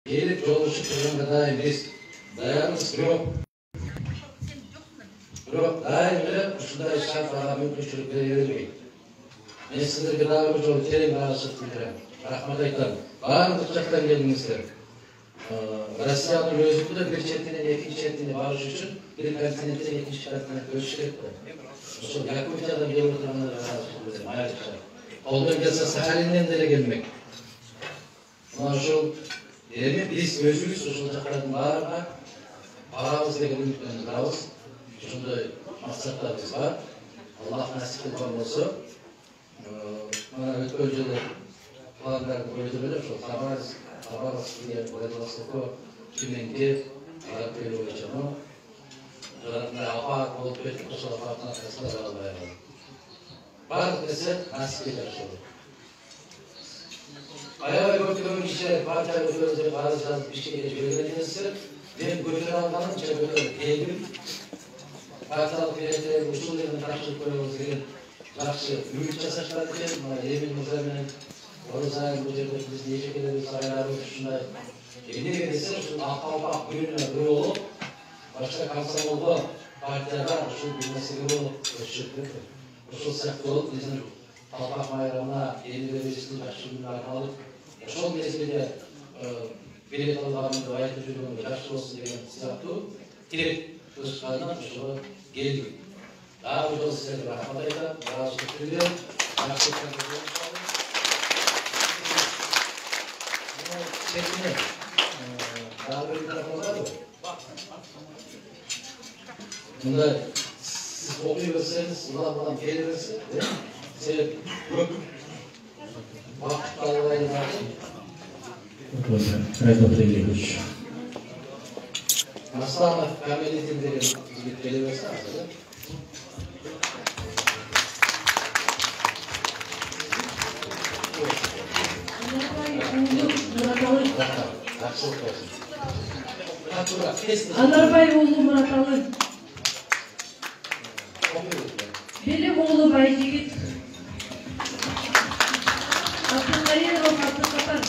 Gelip жолугушуп турган дайым биз даярбыз, бирок дайым эле ушундай шарт ага мүмкүнчүлүк бере бербейт. Мен сиздерге дагы бир жолу терең ыраазычылык билдирем. Рахмат айтам. Баардык жактан келдиңиздер. Россиянын өзү да бир четинен экинчи четине барыш үчүн бир континенттен экинчи континентке өтүш керек да. Ошол Якутиядан келип отургандарга ыраазычылык билдирем. Айрыкча. Колдон келсе Сахалинден деле келмек. Мына ушул эми биз өзүбүз ушул жактардын баарына барабыз деген үмүттөнүп ошондой максаттарыбыз бар. Аллах насип кылган болсо, мына өткөн жылы пландарды койдук эле, ошол Хабаровскке, Владивостокко, Тюменге барып келүү боюнча жанагындай апаат болуп кеттик, ошол апааттын аркасында албай калдык. Баардык нерсе насипке жашоо. Аябай көптөгөн кишилер партия өкүлдөрү арыз жазып ишке жибергендер. Мен көтөрө алганымча көтөрүп келдим. Партиялык бийлеттерге ушул жерден тапшырып коебуз деген жакшы үмүт жасашкан экен. Мына Эмин мырза менен Орозайын бул жерде биздин эжекелерибиз айларыбыз ушундай. Эмнеге десе ушул акалпак күнүнө бирөө болуп, башка комсомолго партияга ушул бир нерсеге болуп өтүшүп кетти. Ушул сыяктуу болуп биздин Талпак майрамына элибизди жакшы күнү арналып, ошол мезгилде билет алганымды айтып жүргөнгө жакшы болсун деген сыяктуу тилек кылышкандан ошого келдик. Дагы бир жолу силерге рахмат айтам, ыраазычылык билдирем. Четине дагы бир микрофон барбы? Мындай сиз окуй берсеңиз, улам келе берсе, себеп көп вакыт албайдын артын. Асланов Камилетин деген жигит келе берсе, Анарбай уулу Мураталы. Белим уулу Байжигит. Абдуллаиров Абдусапар.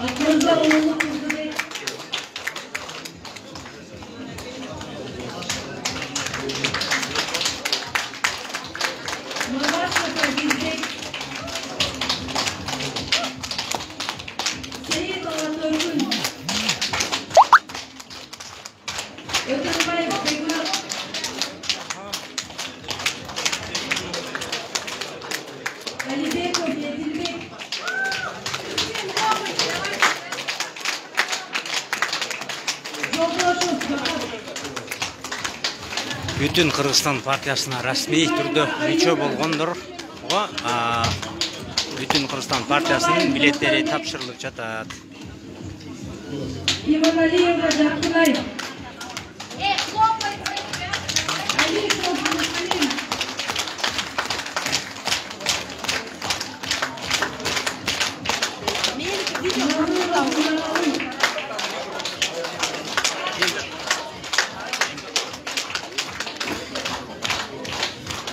Акмырза уулу Кыздыбек. Мамашев Азизбек. Сейит Алатөргүн. Өтөрбаев Бекмар. Алибеков Едилбек. Бүтүн Кыргызстан партиясына расмий түрдө мүчө болгондорго Бүтүн Кыргызстан партиясынын билеттери тапшырылып жатат. Иманалиева Жакынай.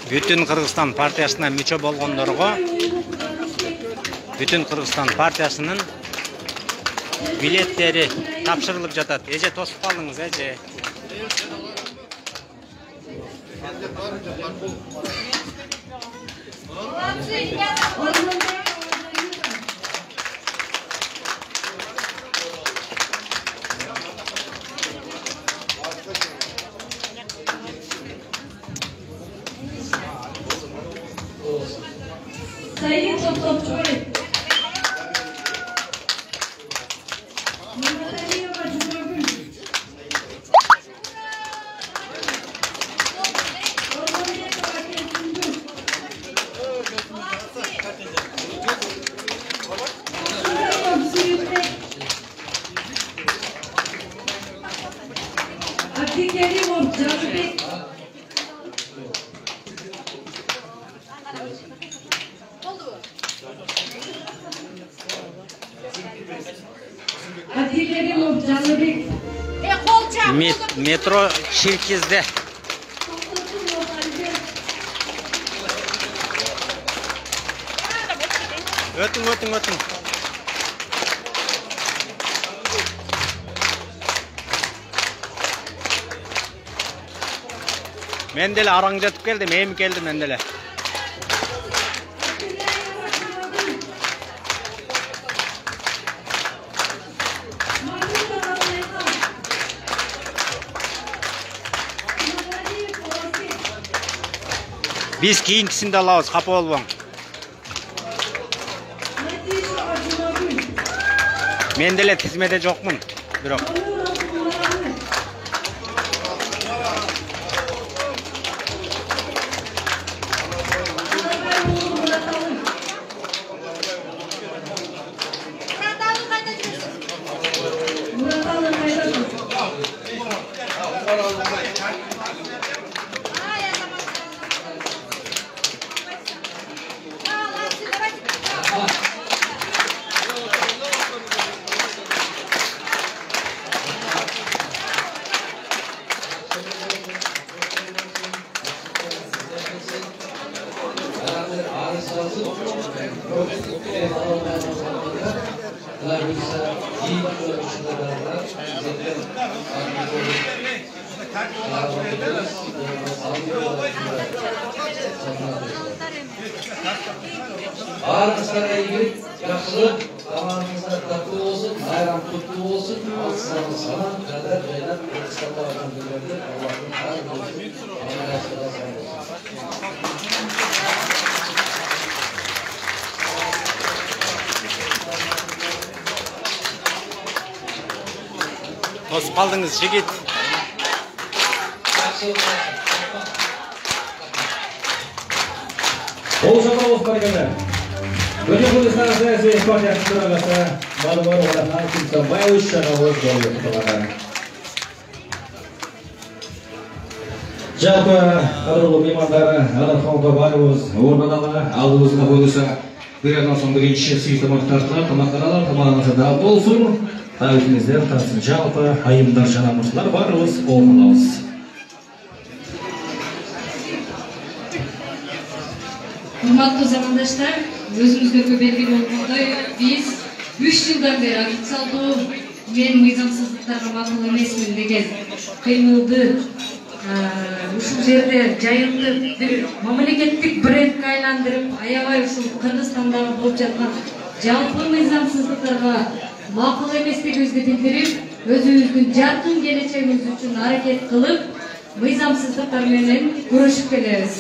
Бүтүн Кыргызстан партиясына мүчө болгондорго Бүтүн Кыргызстан партиясынын билеттери тапшырылып жатат. Эже тосуп калдыңыз, эже. Sayın Topçuoğlu. Abdülkerimov Canbek. Abdülkerimov Canbek. Metro Şirkiz'de. Өтүң. Men деле араң жетип келдим, эми келдим мен деле. Биз кийинкисинде алабыз, капа болбоң. Мен деле тизмеде жокмун, бирок. Ağrınızlara ilgili yaxşılık, zamanınızda tatlı olsun, bayram kutlu olsun, alsınız sana kadar şeyler Mustafa Efendiler'de Allah'ın her olsun, Allah'a sağ olsun. Tosып калдыңыз, жигит. Oluşan olsun arkadaşlar. Önce Kurdistan Siyasi Partiyası Sıragası Balıbar Oğlatan Kimsa Bayuş Şanavuz Doğru Kutulardan. Жалпы адырлы меймандары Адырхан Тобайыбыз орнына алдыбызға қойылса бірінен соң бірінші сый тамақтарды тамақтаралар тамағыңызда болсын. Тәуекеліңіздер тасын жалпы айымдар жанамыршылар барымыз оқылауыз. Урматтуу замандаштар, өзүңүздөргө белгилүү болгондой, биз 3 жылдан бери официалдуу мен мыйзамсыздыктарга макул эмесмин деген кыймылды ушул жерде жайылтып бир мамлекеттик брендке айландырып, аябай ушул Кыргызстандагы болуп жаткан жалпы мыйзамсыздыктарга макул эместигибизди билдирип, өзүбүздүн жаркын келечегибиз үчүн аракет кылып, мыйзамсыздыктар менен күрөшүп келебиз.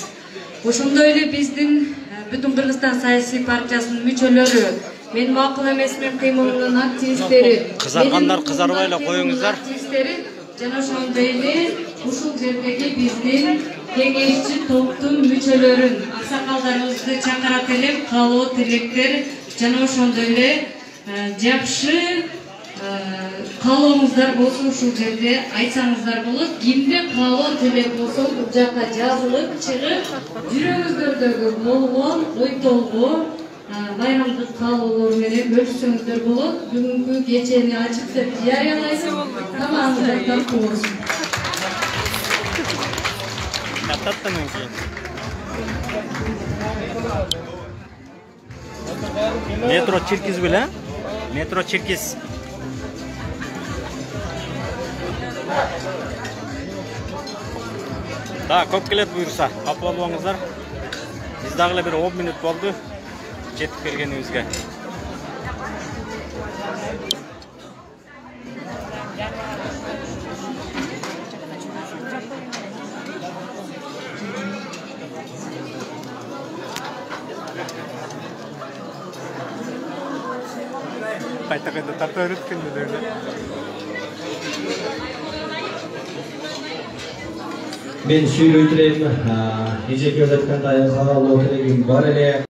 Ошондой эле биздин Бүтүн Кыргызстан саясий партиясынын мүчөлөрү, мен макул эмесмин кыймылынын активисттери, Кызаргандар кызарбай эле коюңуздар. Жана ошондой эле ушул жердеги биздин кеңешчи топтун мүчөлөрүн, аксакалдарыбызды чакырат элем, каалоо тилектер жана ошондой эле жакшы каалооңуздар болсо ушул жерде айтсаңыздар болот. Кимде каалоо тилек болсо бул жакка жазылып чыгып, жүрөгүңүздөрдөгү болгон ой толгоо, байрамдык каалоолор менен бөлүшсөңүздөр болот. Бүгүнкү кечени ачык деп жарыялайбыз. Тамагыңыздар таттуу болсун. Метро Черкиз беле? Метро Черкиз. Да, көп келет буйрса, капы болбоңуздар. Биз дагы эле бир 10 минут болду жетип келгенибизге. Кайта-кайта тарта өткөндө. Мен сүйлөй турайын. Эже келип жатканда каалоо тилегим бар эле.